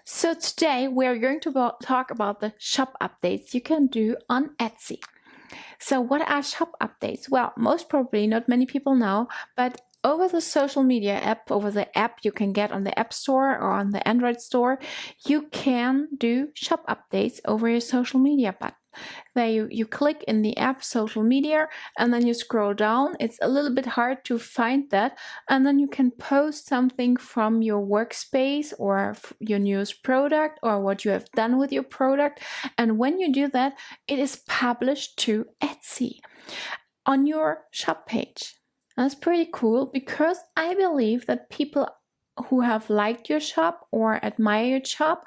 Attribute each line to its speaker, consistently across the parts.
Speaker 1: So today we're going to talk about the shop updates you can do on Etsy. So what are shop updates? Well, most probably not many people know, but over the social media app, over the app you can get on the App Store or on the Android store, you can do shop updates over your social media button. There you click in the app social media and then you scroll down. It's a little bit hard to find that, and then you can post something from your workspace or your newest product or what you have done with your product. And when you do that, it is published to Etsy on your shop page. That's pretty cool because I believe that people who have liked your shop or admire your shop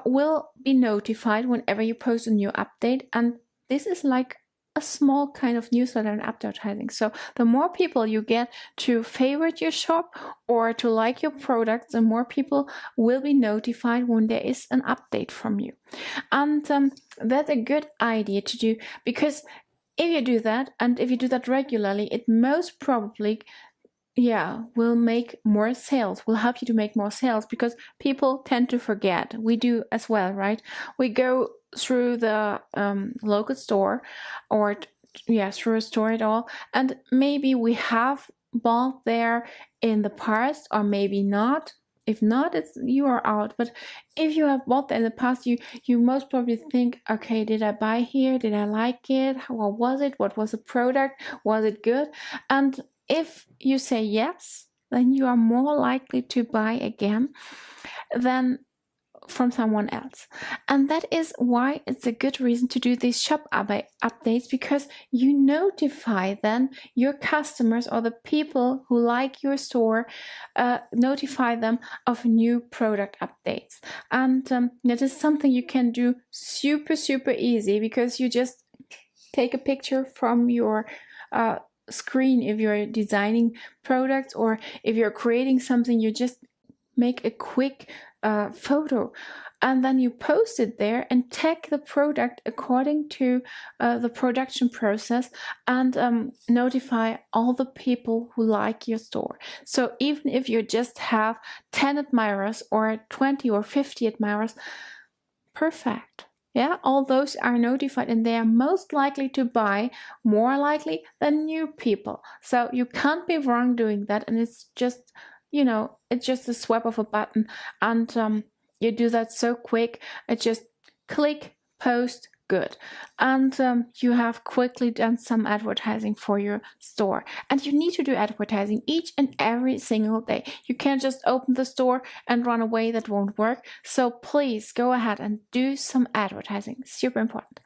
Speaker 1: will be notified whenever you post a new update. And this is like a small kind of newsletter and advertising. So the more people you get to favorite your shop or to like your products, the more people will be notified when there is an update from you. And that's a good idea to do, because if you do that, and if you do that regularly, it most probably will make more sales, will help you to make more sales, because people tend to forget. We do as well, right? We go through the local store or through a store at all, and maybe we have bought there in the past or maybe not. If not, you are out. But if you have bought in the past, you most probably think, okay, did I buy here? Did I like it? How was it? What was the product? Was it good? And if you say yes, then you are more likely to buy again than from someone else. And that is why it's a good reason to do these shop updates, because you notify then your customers or the people who like your store, notify them of new product updates. And that is something you can do super easy, because you just take a picture from your screen. If you're designing products or if you're creating something, you just make a quick photo and then you post it there and tag the product according to the production process, and notify all the people who like your store. So even if you just have 10 admirers or 20 or 50 admirers, perfect. Yeah, all those are notified and they are most likely to buy, more likely than new people. So you can't be wrong doing that. And it's just, it's just a swipe of a button, and you do that so quick. It just click, post, good. And you have quickly done some advertising for your store. And you need to do advertising each and every single day. You can't just open the store and run away. That won't work. So please go ahead and do some advertising. Super important.